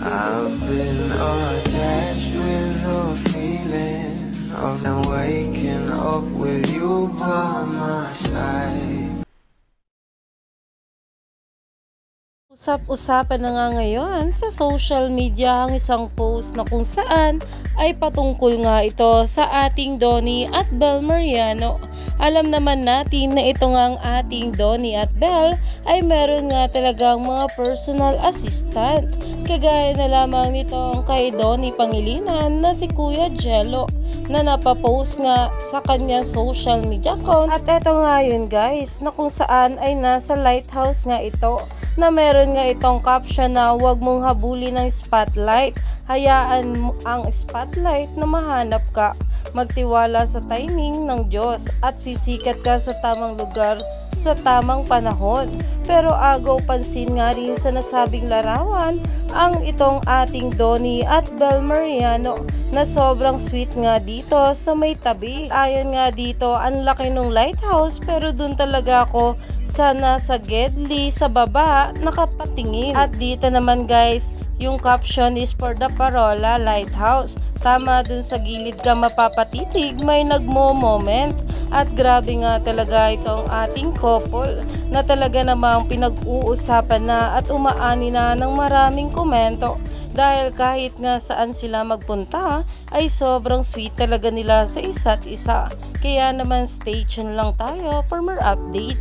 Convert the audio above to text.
I've been attached with the feeling of them waking up with you by my side. Usap-usapan na nga ngayon sa social media ang isang post na kung saan ay patungkol nga ito sa ating Donnie at Bel Mariano. Alam naman natin na ito nga ang ating Donnie at Bel ay meron nga talagang mga personal assistant. Kagaya na lamang nitong kay Donnie Pangilinan na si Kuya Jello na napapost nga sa kanyang social media account. At eto nga yun guys, na kung saan ay nasa lighthouse nga ito na meron nga itong caption na huwag mong habulin ng spotlight, hayaan mo ang spotlight na mahanap ka, magtiwala sa timing ng Diyos at sisikat ka sa tamang lugar sa tamang panahon. Pero agaw pansin nga rin sa nasabing larawan ang itong ating Donnie at Bel Mariano na sobrang sweet nga dito sa may tabi. Ayon nga dito, ang laki ng lighthouse pero dun talaga ako sa nasa Gedli sa baba nakapatingin. At dito naman guys, yung caption is for the Parola Lighthouse. Tama dun sa gilid ka mapapatitig, may nagmo-moment. At grabe nga talaga itong ating couple na talaga namang pinag-uusapan na at umaani na ng maraming komento. Dahil kahit nga saan sila magpunta ay sobrang sweet talaga nila sa isa't isa. Kaya naman stay tuned lang tayo for more update.